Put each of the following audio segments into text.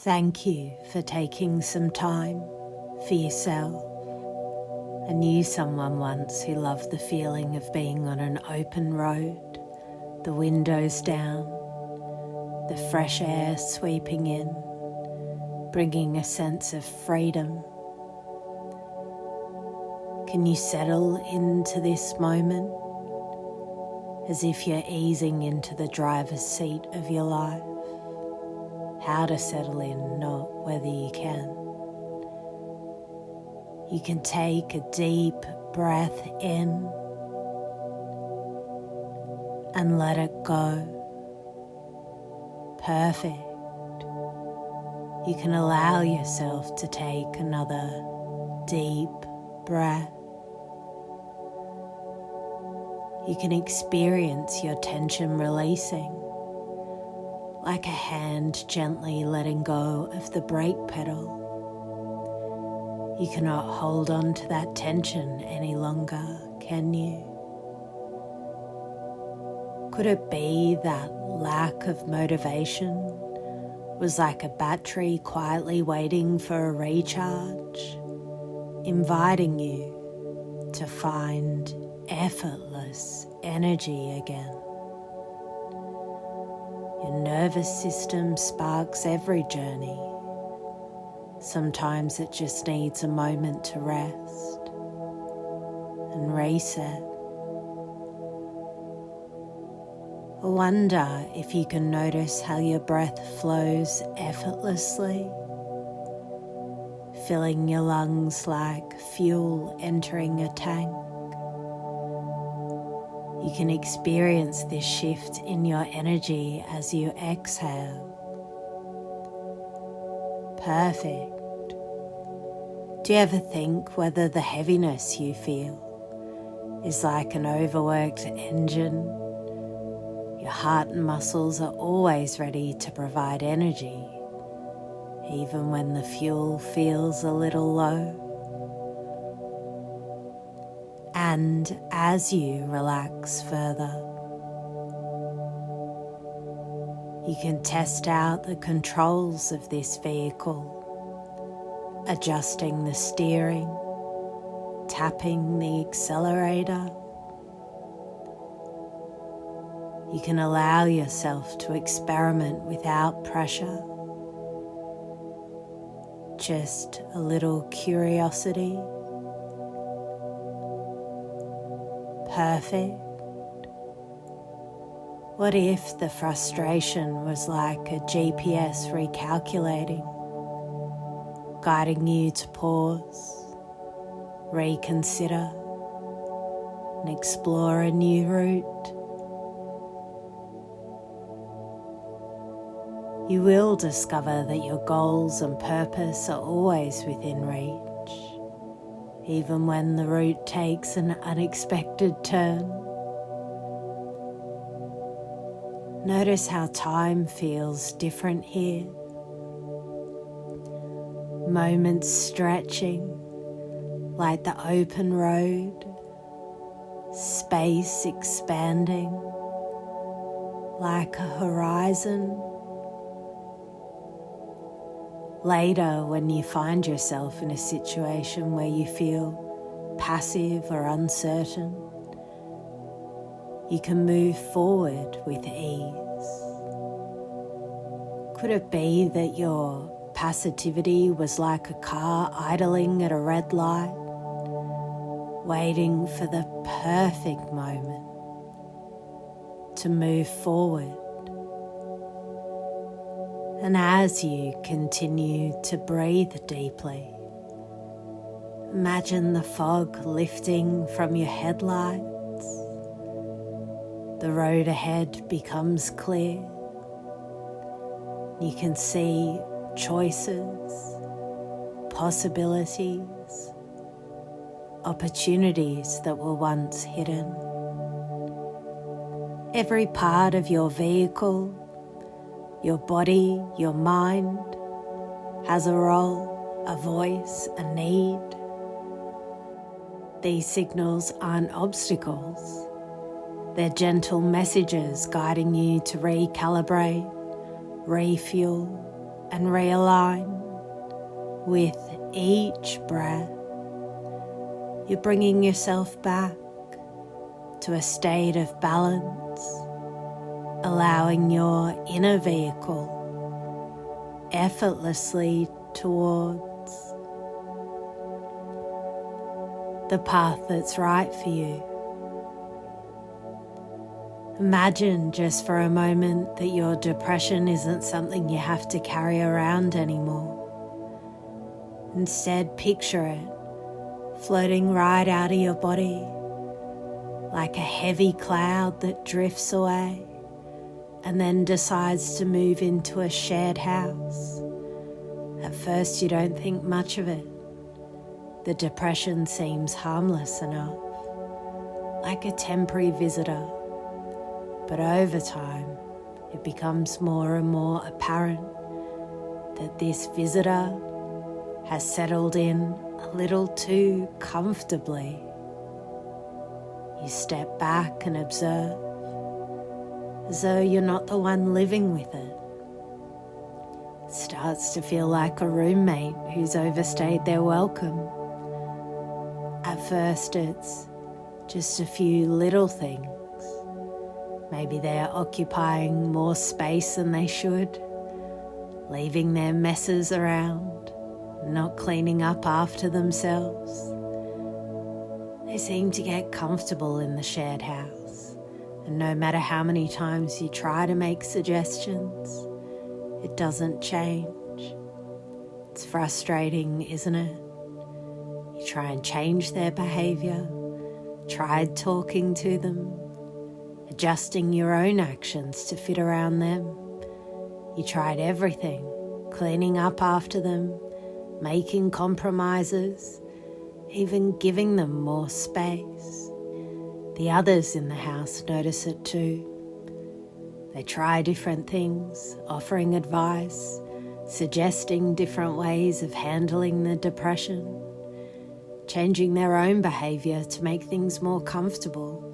Thank you for taking some time for yourself. I knew someone once who loved the feeling of being on an open road, the windows down, the fresh air sweeping in, bringing a sense of freedom. Can you settle into this moment as if you're easing into the driver's seat of your life? How to settle in, not whether you can. You can take a deep breath in and let it go. Perfect. You can allow yourself to take another deep breath. You can experience your tension releasing, like a hand gently letting go of the brake pedal. You cannot hold on to that tension any longer, can you? Could it be that lack of motivation was like a battery quietly waiting for a recharge, inviting you to find effortless energy again? Your nervous system sparks every journey. Sometimes it just needs a moment to rest and reset. I wonder if you can notice how your breath flows effortlessly, filling your lungs like fuel entering a tank. You can experience this shift in your energy as you exhale. Perfect. Do you ever think whether the heaviness you feel is like an overworked engine? Your heart and muscles are always ready to provide energy, even when the fuel feels a little low. And as you relax further, you can test out the controls of this vehicle, adjusting the steering, tapping the accelerator. You can allow yourself to experiment without pressure, just a little curiosity. Perfect. What if the frustration was like a GPS recalculating, guiding you to pause, reconsider, and explore a new route? You will discover that your goals and purpose are always within reach, even when the route takes an unexpected turn. Notice how time feels different here. Moments stretching like the open road, space expanding like a horizon. Later, when you find yourself in a situation where you feel passive or uncertain, you can move forward with ease. Could it be that your passivity was like a car idling at a red light, waiting for the perfect moment to move forward? And as you continue to breathe deeply, imagine the fog lifting from your headlights. The road ahead becomes clear. You can see choices, possibilities, opportunities that were once hidden. Every part of your vehicle, your body, your mind, has a role, a voice, a need. These signals aren't obstacles. They're gentle messages guiding you to recalibrate, refuel, and realign with each breath. You're bringing yourself back to a state of balance, allowing your inner vehicle effortlessly towards the path that's right for you. Imagine just for a moment that your depression isn't something you have to carry around anymore. Instead, picture it floating right out of your body like a heavy cloud that drifts away and then decides to move into a shared house. At first, you don't think much of it. The depression seems harmless enough, like a temporary visitor. But over time, it becomes more and more apparent that this visitor has settled in a little too comfortably. You step back and observe, as though you're not the one living with it. It starts to feel like a roommate who's overstayed their welcome. At first, it's just a few little things. Maybe they're occupying more space than they should, leaving their messes around, not cleaning up after themselves. They seem to get comfortable in the shared house, and no matter how many times you try to make suggestions, it doesn't change. It's frustrating, isn't it? You try and change their behavior, tried talking to them, adjusting your own actions to fit around them. You tried everything, cleaning up after them, making compromises, even giving them more space. The others in the house notice it too. They try different things, offering advice, suggesting different ways of handling the depression, changing their own behavior to make things more comfortable.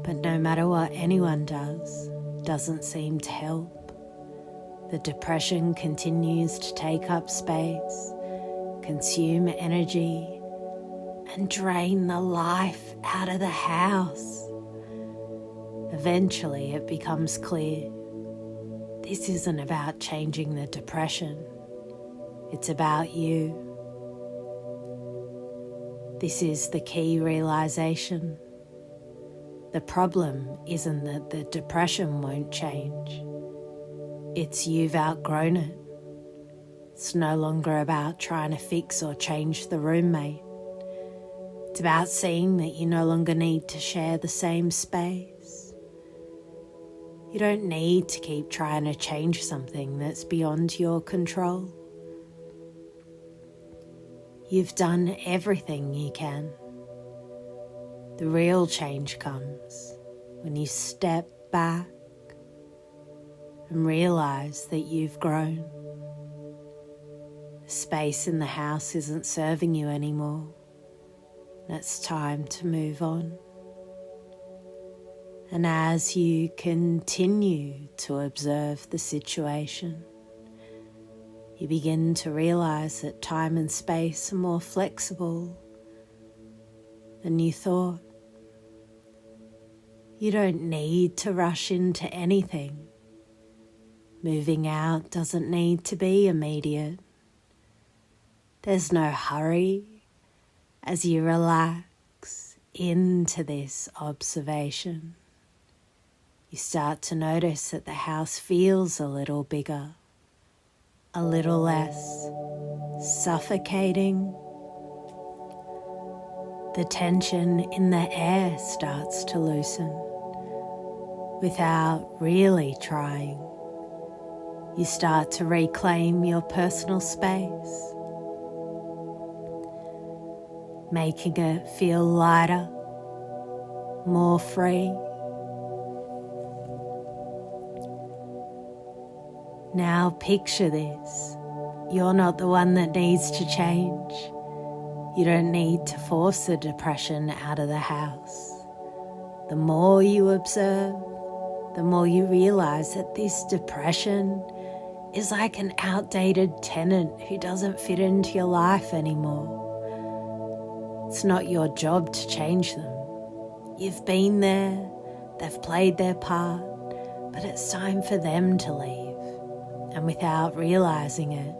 But no matter what anyone does, it doesn't seem to help. The depression continues to take up space, consume energy, and drain the life out of the house. Eventually, it becomes clear this isn't about changing the depression. It's about you. This is the key realization. The problem isn't that the depression won't change. It's you've outgrown it. It's no longer about trying to fix or change the roommate. It's about seeing that you no longer need to share the same space. You don't need to keep trying to change something that's beyond your control. You've done everything you can. The real change comes when you step back and realize that you've grown. The space in the house isn't serving you anymore. It's time to move on. And as you continue to observe the situation, you begin to realize that time and space are more flexible than you thought. You don't need to rush into anything. Moving out doesn't need to be immediate. There's no hurry as you relax into this observation. You start to notice that the house feels a little bigger, a little less suffocating. The tension in the air starts to loosen without really trying. You start to reclaim your personal space, making it feel lighter, more free. Now picture this. You're not the one that needs to change. You don't need to force the depression out of the house. The more you observe, the more you realize that this depression is like an outdated tenant who doesn't fit into your life anymore. It's not your job to change them. You've been there, they've played their part, but it's time for them to leave. And without realizing it,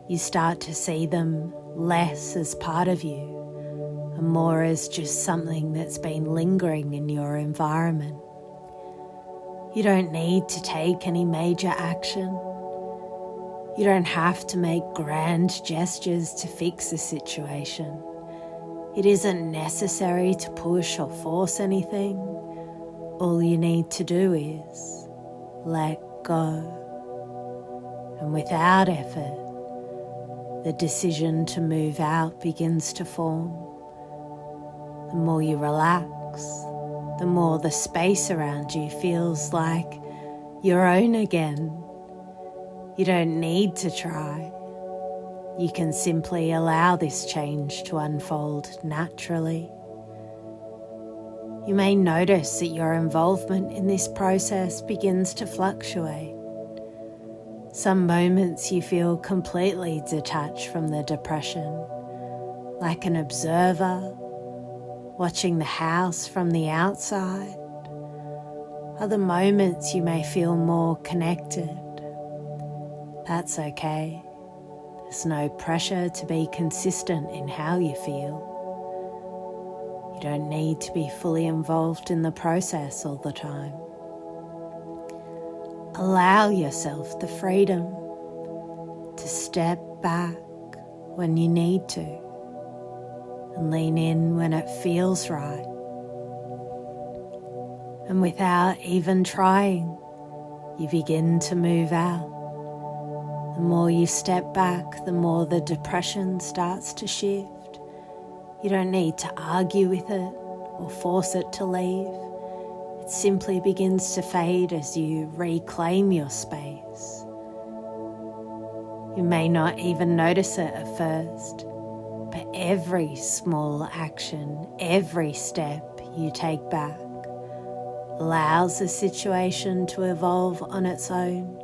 you start to see them less as part of you and more as just something that's been lingering in your environment. You don't need to take any major action. You don't have to make grand gestures to fix a situation. It isn't necessary to push or force anything. All you need to do is let go. And without effort, the decision to move out begins to form. The more you relax, the more the space around you feels like your own again. You don't need to try. You can simply allow this change to unfold naturally. You may notice that your involvement in this process begins to fluctuate. Some moments you feel completely detached from the depression, like an observer, watching the house from the outside. Other moments you may feel more connected. That's okay. There's no pressure to be consistent in how you feel. You don't need to be fully involved in the process all the time. Allow yourself the freedom to step back when you need to and lean in when it feels right. And without even trying, you begin to move out. The more you step back, the more the depression starts to shift. You don't need to argue with it or force it to leave. It simply begins to fade as you reclaim your space. You may not even notice it at first, but every small action, every step you take back allows the situation to evolve on its own.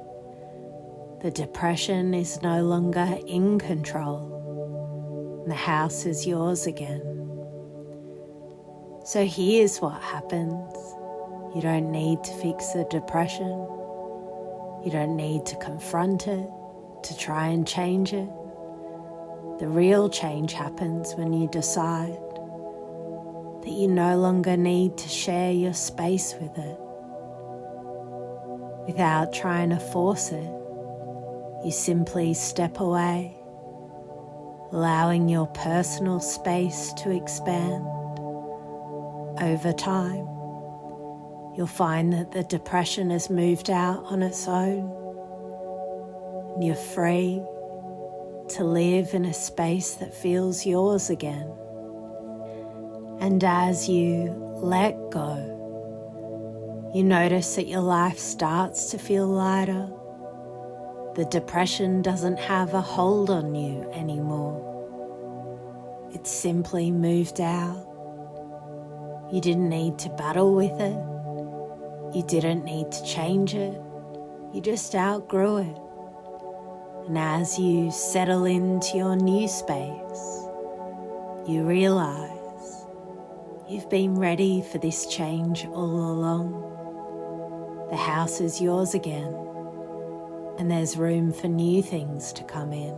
The depression is no longer in control. The house is yours again. So here's what happens. You don't need to fix the depression. You don't need to confront it, to try and change it. The real change happens when you decide that you no longer need to share your space with it. Without trying to force it, you simply step away, allowing your personal space to expand. Over time, you'll find that the depression has moved out on its own, and you're free to live in a space that feels yours again. And as you let go, you notice that your life starts to feel lighter. The depression doesn't have a hold on you anymore. It's simply moved out. You didn't need to battle with it. You didn't need to change it. You just outgrew it. And as you settle into your new space, you realize you've been ready for this change all along. The house is yours again, and there's room for new things to come in.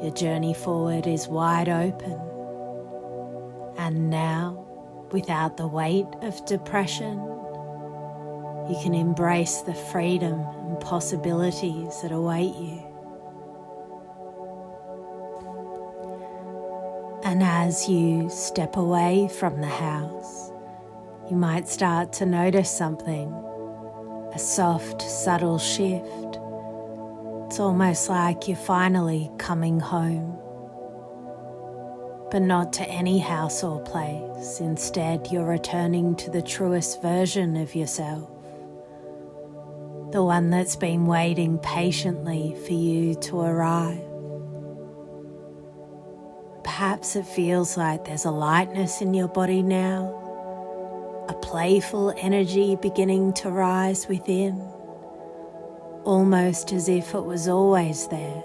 Your journey forward is wide open. And now, without the weight of depression, you can embrace the freedom and possibilities that await you. And as you step away from the house, you might start to notice something, a soft, subtle shift. It's almost like you're finally coming home. But not to any house or place. Instead, you're returning to the truest version of yourself. The one that's been waiting patiently for you to arrive. Perhaps it feels like there's a lightness in your body now, a playful energy beginning to rise within, almost as if it was always there,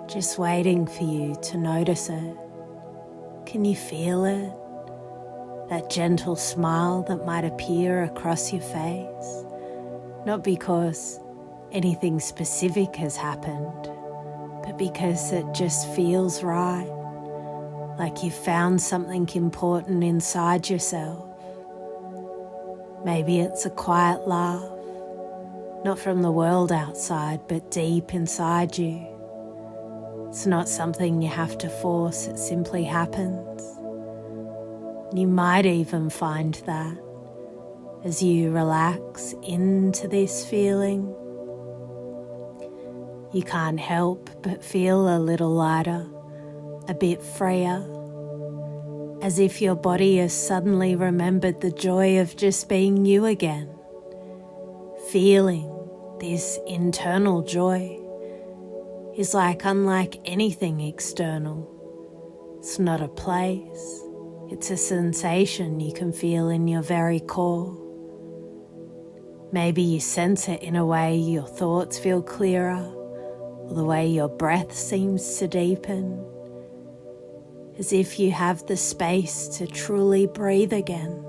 just waiting for you to notice it. Can you feel it? That gentle smile that might appear across your face, not because anything specific has happened, but because it just feels right, like you found something important inside yourself. Maybe it's a quiet laugh, not from the world outside, but deep inside you. It's not something you have to force, it simply happens. You might even find that as you relax into this feeling, you can't help but feel a little lighter, a bit freer, as if your body has suddenly remembered the joy of just being you again. Feeling this internal joy is unlike anything external. It's not a place, it's a sensation you can feel in your very core. Maybe you sense it in a way your thoughts feel clearer, or the way your breath seems to deepen, as if you have the space to truly breathe again.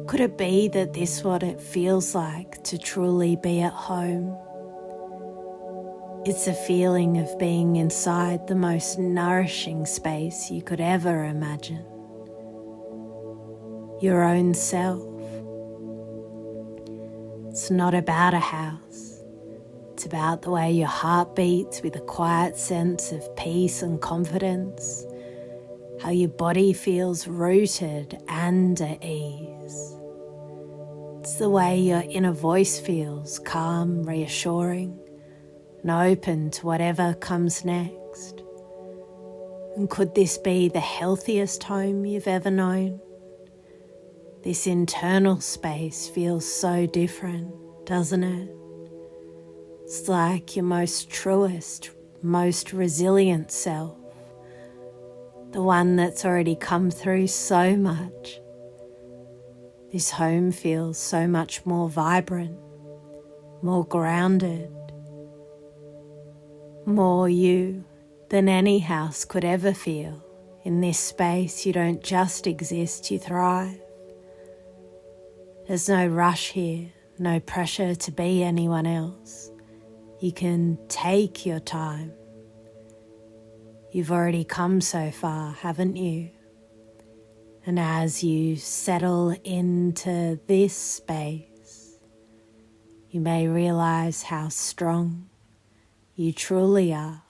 Could it be that this is what it feels like to truly be at home? It's a feeling of being inside the most nourishing space you could ever imagine. Your own self. It's not about a house. It's about the way your heart beats with a quiet sense of peace and confidence, how your body feels rooted and at ease. It's the way your inner voice feels calm, reassuring, and open to whatever comes next. And could this be the healthiest home you've ever known? This internal space feels so different, doesn't it? It's like your most truest, most resilient self, the one that's already come through so much. This home feels so much more vibrant, more grounded, more you than any house could ever feel. In this space, you don't just exist, you thrive. There's no rush here, no pressure to be anyone else. You can take your time. You've already come so far, haven't you? And as you settle into this space, you may realize how strong you truly are.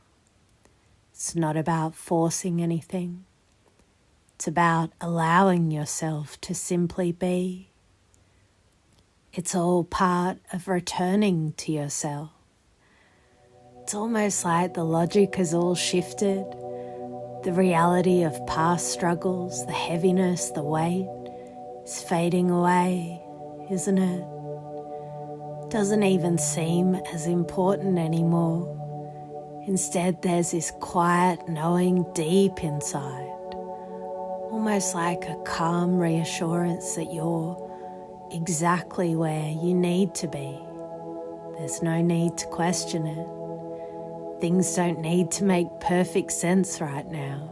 It's not about forcing anything. It's about allowing yourself to simply be. It's all part of returning to yourself. It's almost like the logic has all shifted. The reality of past struggles, the heaviness, the weight is fading away, isn't it? Doesn't even seem as important anymore. Instead, there's this quiet knowing deep inside, almost like a calm reassurance that you're exactly where you need to be. There's no need to question it. Things don't need to make perfect sense right now.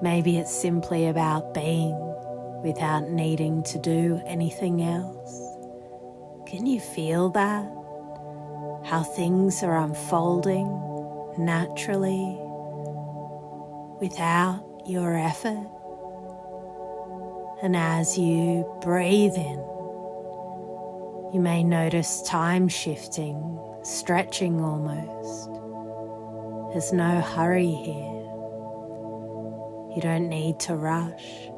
Maybe it's simply about being without needing to do anything else. Can you feel that? How things are unfolding naturally without your effort? And as you breathe in, you may notice time shifting, stretching almost. There's no hurry here. You don't need to rush,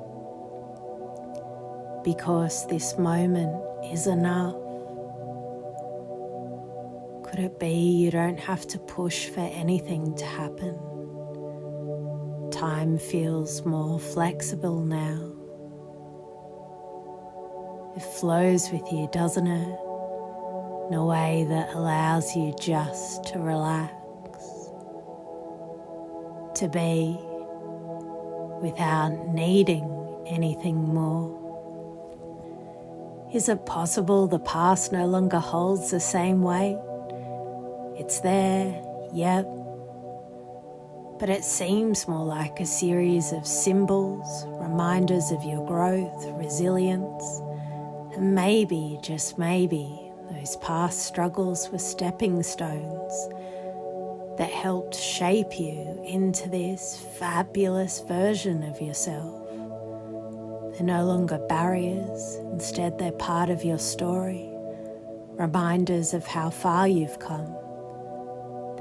because this moment is enough. Could it be you don't have to push for anything to happen? Time feels more flexible now. It flows with you, doesn't it? In a way that allows you just to relax, to be without needing anything more. Is it possible the past no longer holds the same weight? It's there, yep, but it seems more like a series of symbols, reminders of your growth, resilience, and maybe, just maybe, those past struggles were stepping stones that helped shape you into this fabulous version of yourself. They're no longer barriers, instead they're part of your story, reminders of how far you've come.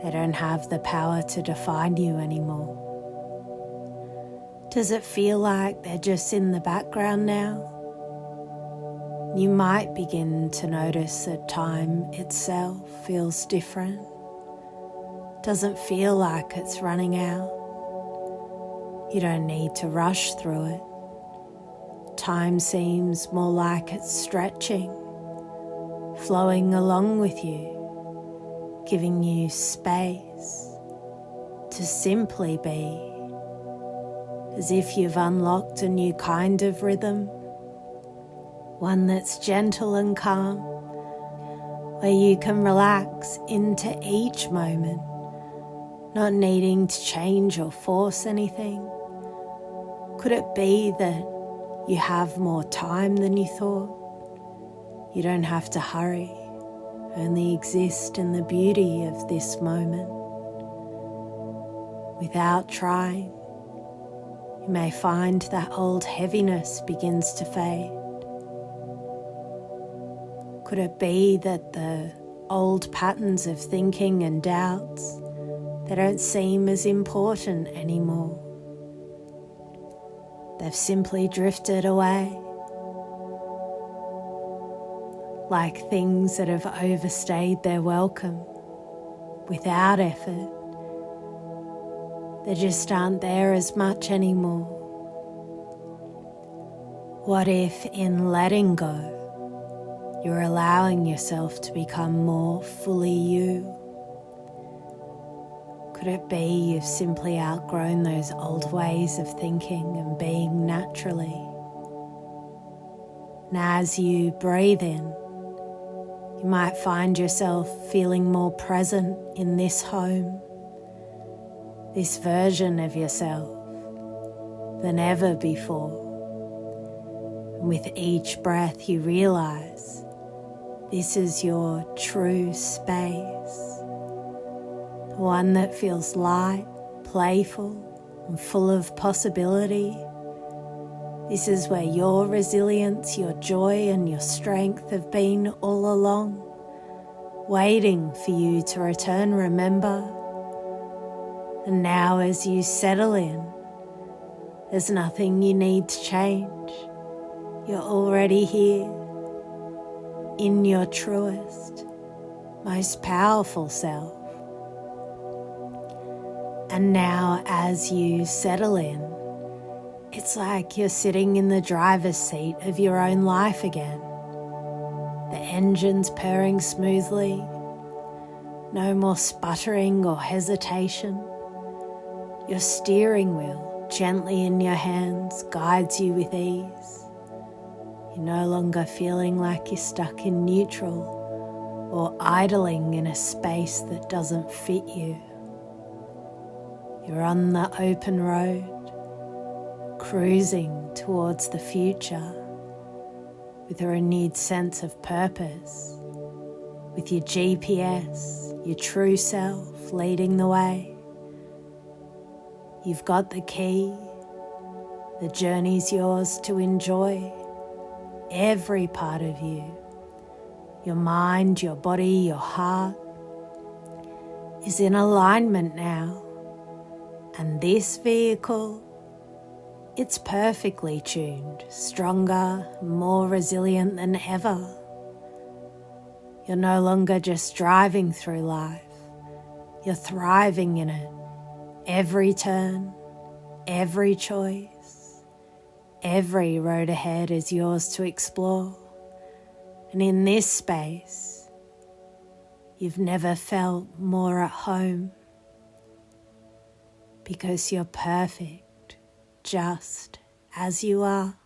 They don't have the power to define you anymore. Does it feel like they're just in the background now? You might begin to notice that time itself feels different. Doesn't feel like it's running out. You don't need to rush through it. Time seems more like it's stretching, flowing along with you, giving you space to simply be, as if you've unlocked a new kind of rhythm, one that's gentle and calm, where you can relax into each moment, not needing to change or force anything. Could it be that you have more time than you thought? You don't have to hurry, only exist in the beauty of this moment. Without trying, you may find that old heaviness begins to fade. Could it be that the old patterns of thinking and doubts, they don't seem as important anymore? They've simply drifted away, like things that have overstayed their welcome without effort. They just aren't there as much anymore. What if in letting go, you're allowing yourself to become more fully you? Could it be you've simply outgrown those old ways of thinking and being naturally? And as you breathe in, you might find yourself feeling more present in this home, this version of yourself, than ever before. And with each breath you realize this is your true space. One that feels light, playful, and full of possibility. This is where your resilience, your joy, and your strength have been all along, waiting for you to return, remember? And now as you settle in, there's nothing you need to change. You're already here, in your truest, most powerful self. And now as you settle in, it's like you're sitting in the driver's seat of your own life again. The engine's purring smoothly, no more sputtering or hesitation. Your steering wheel, gently in your hands, guides you with ease. You're no longer feeling like you're stuck in neutral or idling in a space that doesn't fit you. You're on the open road, cruising towards the future with a renewed sense of purpose, with your GPS, your true self leading the way. You've got the key, the journey's yours to enjoy, every part of you, your mind, your body, your heart is in alignment now. And this vehicle, it's perfectly tuned, stronger, more resilient than ever. You're no longer just driving through life, you're thriving in it. Every turn, every choice, every road ahead is yours to explore. And in this space, you've never felt more at home. Because you're perfect just as you are.